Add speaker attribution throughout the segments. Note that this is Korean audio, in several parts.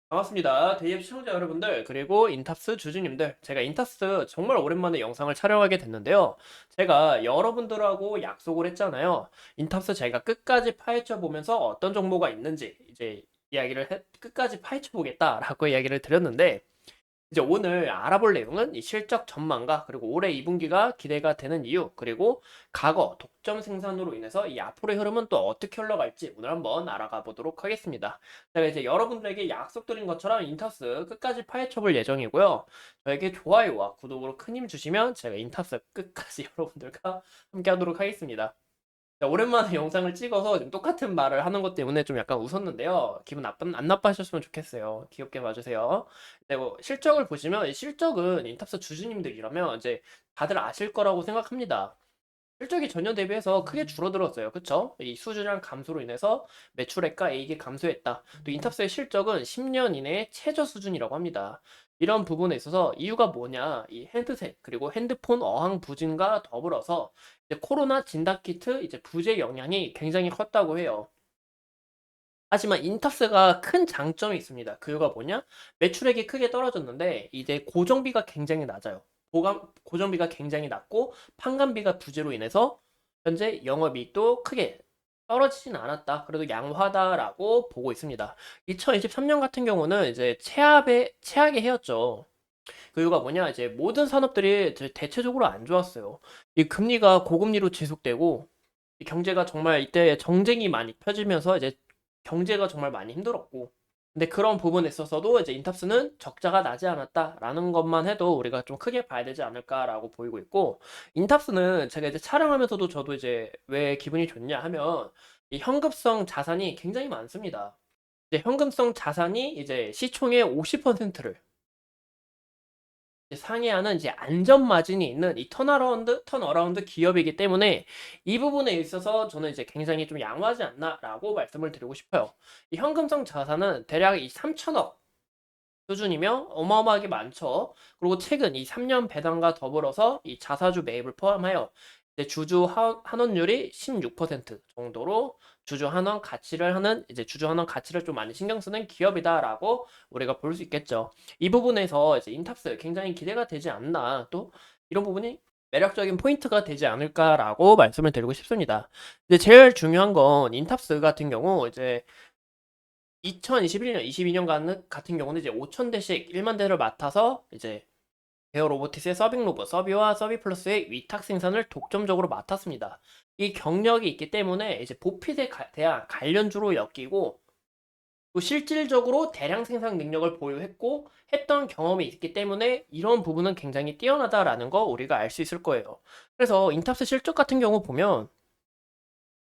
Speaker 1: 반갑습니다. 데이앱 시청자 여러분들, 그리고 인탑스 주주님들. 제가 인탑스 정말 오랜만에 영상을 촬영하게 됐는데요. 제가 여러분들하고 약속을 했잖아요. 인탑스 제가 끝까지 파헤쳐 보면서 어떤 정보가 있는지 이제 끝까지 파헤쳐 보겠다라고 이야기를 드렸는데, 이제 오늘 알아볼 내용은 이 실적 전망과 그리고 올해 2분기가 기대가 되는 이유, 그리고 과거 독점 생산으로 인해서 이 앞으로의 흐름은 또 어떻게 흘러갈지 오늘 한번 알아가 보도록 하겠습니다. 제가 이제 여러분들에게 약속드린 것처럼 인터스 끝까지 파헤쳐 볼 예정이고요. 저에게 좋아요와 구독으로 큰 힘 주시면 제가 인터스 끝까지 여러분들과 함께 하도록 하겠습니다. 자, 오랜만에 영상을 찍어서 지금 똑같은 말을 하는 것 때문에 좀 약간 웃었는데요. 기분 안 나빠하셨으면 좋겠어요. 귀엽게 봐주세요. 네, 뭐 실적을 보시면 이 실적은 인탑스 주주님들이라면 이제 다들 아실 거라고 생각합니다. 실적이 전년 대비해서 크게 줄어들었어요. 그쵸? 이 수주량 감소로 인해서 매출액과 이익이 감소했다. 또 인탑스의 실적은 10년 이내의 최저 수준이라고 합니다. 이런 부분에 있어서 이유가 뭐냐? 이 핸드셋 그리고 핸드폰 어항 부진과 더불어서 이제 코로나 진단키트 이제 부재 영향이 굉장히 컸다고 해요. 하지만 인탑스가 큰 장점이 있습니다. 그 이유가 뭐냐? 매출액이 크게 떨어졌는데 이제 고정비가 굉장히 낮아요. 고정비가 굉장히 낮고 판관비가 부재로 인해서 현재 영업이익도 크게 떨어지진 않았다. 그래도 양호하다라고 보고 있습니다. 2023년 같은 경우는 이제 최악의 해였죠. 그 이유가 뭐냐? 이제 모든 산업들이 대체적으로 안 좋았어요. 이 금리가 고금리로 지속되고 이 경제가 정말 이때 정쟁이 많이 펴지면서 이제 경제가 정말 많이 힘들었고 근데 그런 부분에 있어서도 이제 인탑스는 적자가 나지 않았다라는 것만 해도 우리가 좀 크게 봐야 되지 않을까라고 보이고 있고 인탑스는 제가 이제 촬영하면서도 저도 이제 왜 기분이 좋냐 하면 이 현금성 자산이 굉장히 많습니다. 이제 현금성 자산이 이제 시총의 50%를 상회하는 이제 안전 마진이 있는 이 턴어라운드 기업이기 때문에 이 부분에 있어서 저는 이제 굉장히 좀 양호하지 않나라고 말씀을 드리고 싶어요. 이 현금성 자산은 대략 이 3천억 수준이며 어마어마하게 많죠. 그리고 최근 이 3년 배당과 더불어서 이 자사주 매입을 포함하여 이제 주주 환원율이 16% 정도로 주주 환원 가치를 좀 많이 신경 쓰는 기업이다라고 우리가 볼 수 있겠죠. 이 부분에서 이제 인탑스 굉장히 기대가 되지 않나 또 이런 부분이 매력적인 포인트가 되지 않을까라고 말씀을 드리고 싶습니다. 근데 제일 중요한 건 인탑스 같은 경우 이제 2021년, 22년 같은 경우는 이제 5,000대씩 1만 대를 맡아서 이제 베어 로보티스의 서빙 로봇, 서비와 서비 플러스의 위탁 생산을 독점적으로 맡았습니다. 이 경력이 있기 때문에 이제 보핏에 대한 관련주로 엮이고 또 실질적으로 대량 생산 능력을 보유했고 했던 경험이 있기 때문에 이런 부분은 굉장히 뛰어나다라는 거 우리가 알 수 있을 거예요. 그래서 인탑스 실적 같은 경우 보면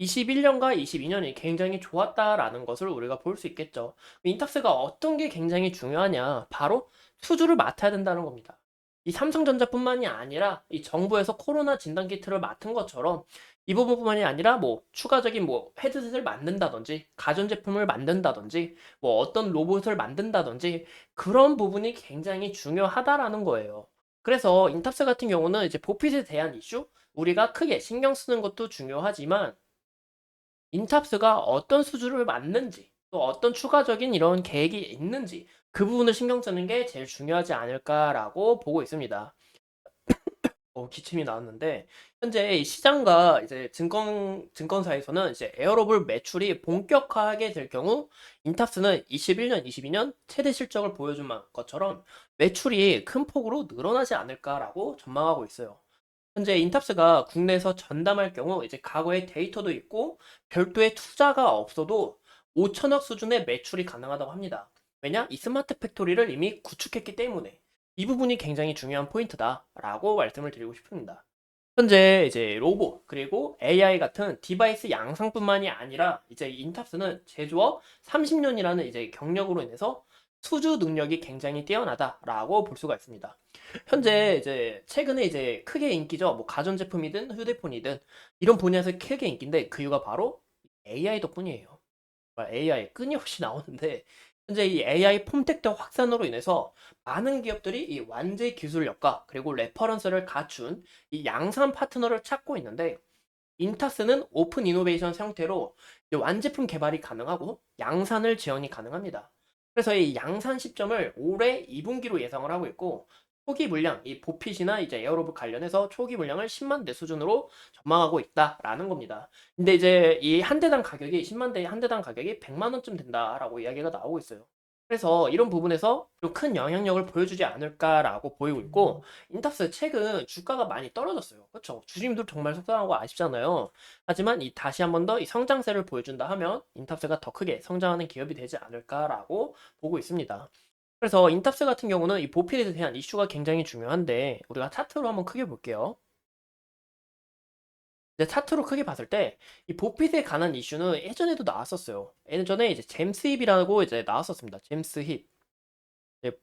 Speaker 1: 21년과 22년이 굉장히 좋았다라는 것을 우리가 볼 수 있겠죠. 인탑스가 어떤 게 굉장히 중요하냐? 바로 수주를 맡아야 된다는 겁니다. 이 삼성전자뿐만이 아니라 이 정부에서 코로나 진단키트를 맡은 것처럼 이 부분뿐만이 아니라 뭐 추가적인 뭐 헤드셋을 만든다든지 가전제품을 만든다든지 뭐 어떤 로봇을 만든다든지 그런 부분이 굉장히 중요하다라는 거예요. 그래서 인탑스 같은 경우는 이제 보핏에 대한 이슈 우리가 크게 신경 쓰는 것도 중요하지만 인탑스가 어떤 수주를 맞는지 또 어떤 추가적인 이런 계획이 있는지 그 부분을 신경 쓰는 게 제일 중요하지 않을까라고 보고 있습니다. 기침이 나왔는데 현재 이 시장과 이제 증권사에서는 이제 에어로볼 매출이 본격화하게 될 경우 인탑스는 21년, 22년 최대 실적을 보여준 것처럼 매출이 큰 폭으로 늘어나지 않을까라고 전망하고 있어요. 현재 인탑스가 국내에서 전담할 경우 이제 과거의 데이터도 있고 별도의 투자가 없어도 5천억 수준의 매출이 가능하다고 합니다. 왜냐? 이 스마트 팩토리를 이미 구축했기 때문에 이 부분이 굉장히 중요한 포인트다라고 말씀을 드리고 싶습니다. 현재 이제 로봇 그리고 AI 같은 디바이스 양상뿐만이 아니라 이제 인탑스는 제조업 30년이라는 이제 경력으로 인해서 수주 능력이 굉장히 뛰어나다라고 볼 수가 있습니다. 현재 이제 최근에 이제 크게 인기죠. 뭐 가전제품이든 휴대폰이든 이런 분야에서 크게 인기인데 그 이유가 바로 AI 덕분이에요. AI 끊임없이 나오는데 현재 이 AI 폼택터 확산으로 인해서 많은 기업들이 이 완제 기술력과 그리고 레퍼런스를 갖춘 이 양산 파트너를 찾고 있는데 인타스는 오픈 이노베이션 형태로 완제품 개발이 가능하고 양산을 지원이 가능합니다. 그래서 이 양산 시점을 올해 2분기로 예상을 하고 있고 초기 물량, 이 보핏이나 이제 에어로빅 관련해서 초기 물량을 10만 대 수준으로 전망하고 있다라는 겁니다. 근데 이제 이 한 대당 가격이 10만 대 한 대당 가격이 100만 원쯤 된다라고 이야기가 나오고 있어요. 그래서 이런 부분에서 좀 큰 영향력을 보여주지 않을까라고 보이고 있고 인탑스 최근 주가가 많이 떨어졌어요. 그렇죠? 주주님들 정말 속상하고 아쉽잖아요. 하지만 이 다시 한 번 더 이 성장세를 보여준다 하면 인탑스가 더 크게 성장하는 기업이 되지 않을까라고 보고 있습니다. 그래서 인탑스 같은 경우는 이 보필에 대한 이슈가 굉장히 중요한데 우리가 차트로 한번 크게 볼게요. 이제 차트로 크게 봤을 때 이 보핏에 관한 이슈는 예전에도 나왔었어요. 예전에 이제 잼스 힙이라고 이제 나왔었습니다. 잼스 힙.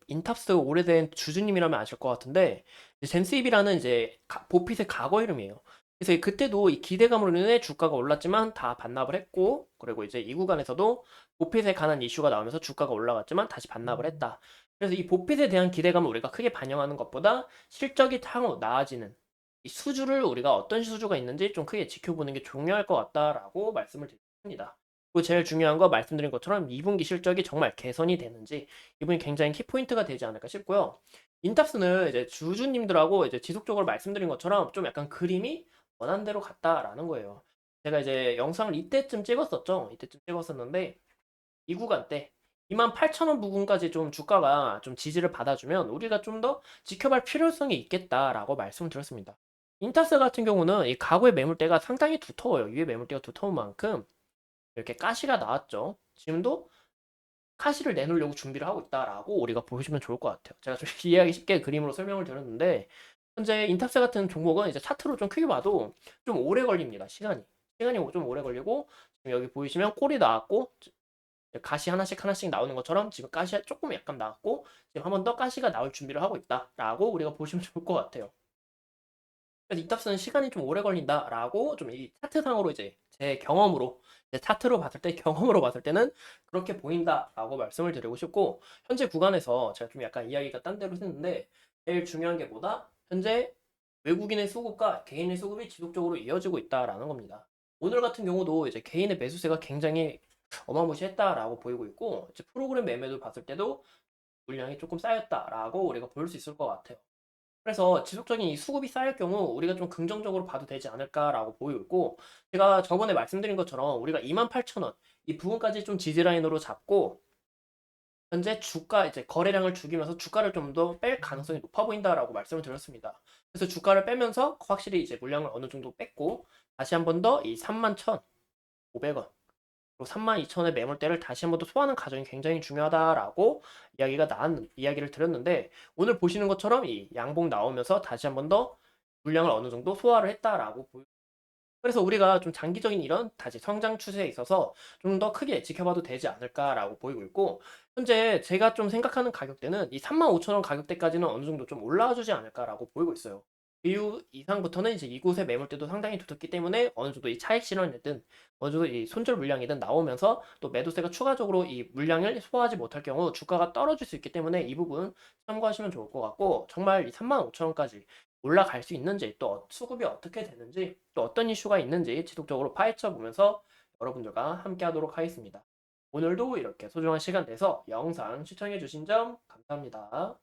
Speaker 1: 인탑스 오래된 주주님이라면 아실 것 같은데 이제 잼스 힙이라는 이제 보핏의 과거 이름이에요. 그래서 그때도 이 기대감으로 인해 주가가 올랐지만 다 반납을 했고 그리고 이제 이 구간에서도 보핏에 관한 이슈가 나오면서 주가가 올라갔지만 다시 반납을 했다. 그래서 이 보핏에 대한 기대감을 우리가 크게 반영하는 것보다 실적이 향후 나아지는 이 수주를 우리가 어떤 수주가 있는지 좀 크게 지켜보는 게 중요할 것 같다라고 말씀을 드립니다. 그리고 제일 중요한 거 말씀드린 것처럼 2분기 실적이 정말 개선이 되는지 이분이 굉장히 키포인트가 되지 않을까 싶고요. 인탑스는 이제 주주님들하고 이제 지속적으로 말씀드린 것처럼 좀 약간 그림이 원한대로 갔다라는 거예요. 제가 이제 영상을 이때쯤 찍었었죠. 이때쯤 찍었었는데 이 구간 때 28,000원 부근까지 좀 주가가 좀 지지를 받아주면 우리가 좀 더 지켜볼 필요성이 있겠다라고 말씀을 드렸습니다. 인타스 같은 경우는 이 가구의 매물대가 상당히 두터워요. 위에 매물대가 두터운 만큼 이렇게 가시가 나왔죠. 지금도 카시를 내놓으려고 준비를 하고 있다라고 우리가 보시면 좋을 것 같아요. 제가 좀 이해하기 쉽게 그림으로 설명을 드렸는데 현재 인탑스 같은 종목은 이제 차트로 좀 크게 봐도 좀 오래 걸립니다. 시간이 좀 오래 걸리고 지금 여기 보이시면 꼴이 나왔고 가시 하나씩 하나씩 나오는 것처럼 지금 가시 조금 약간 나왔고 지금 한 번 더 가시가 나올 준비를 하고 있다라고 우리가 보시면 좋을 것 같아요. 그래서 인탑스는 시간이 좀 오래 걸린다라고 좀 이 차트상으로 이제 제 경험으로 이제 차트로 봤을 때 경험으로 봤을 때는 그렇게 보인다라고 말씀을 드리고 싶고 현재 구간에서 제가 좀 약간 이야기가 딴 데로 했는데 제일 중요한 게 뭐다? 현재 외국인의 수급과 개인의 수급이 지속적으로 이어지고 있다라는 겁니다. 오늘 같은 경우도 이제 개인의 매수세가 굉장히 어마무시했다라고 보이고 있고 이제 프로그램 매매도 봤을 때도 물량이 조금 쌓였다라고 우리가 볼 수 있을 것 같아요. 그래서 지속적인 이 수급이 쌓일 경우 우리가 좀 긍정적으로 봐도 되지 않을까라고 보이고 있고 제가 저번에 말씀드린 것처럼 우리가 28,000원 이 부분까지 좀 지지라인으로 잡고 현재 주가 이제 거래량을 죽이면서 주가를 좀 더 뺄 가능성이 높아 보인다라고 말씀을 드렸습니다. 그래서 주가를 빼면서 확실히 이제 물량을 어느 정도 뺐고 다시 한 번 더 이 31,500원 그리고 32,000원의 매물대를 다시 한 번 더 소화하는 과정이 굉장히 중요하다라고 이야기를 드렸는데 오늘 보시는 것처럼 이 양봉 나오면서 다시 한 번 더 물량을 어느 정도 소화를 했다라고 그래서 우리가 좀 장기적인 이런 다시 성장 추세에 있어서 좀 더 크게 지켜봐도 되지 않을까라고 보이고 있고 현재 제가 좀 생각하는 가격대는 이 35,000원 가격대까지는 어느 정도 좀 올라와 주지 않을까라고 보이고 있어요. 이후 이상부터는 이제 이곳의 매물대도 상당히 두텁기 때문에 어느 정도 이 차익 실현이든 어느 정도 이 손절 물량이든 나오면서 또 매도세가 추가적으로 이 물량을 소화하지 못할 경우 주가가 떨어질 수 있기 때문에 이 부분 참고하시면 좋을 것 같고 정말 이 35,000원까지 올라갈 수 있는지 또 수급이 어떻게 되는지 또 어떤 이슈가 있는지 지속적으로 파헤쳐 보면서 여러분들과 함께 하도록 하겠습니다. 오늘도 이렇게 소중한 시간 내서 영상 시청해 주신 점 감사합니다.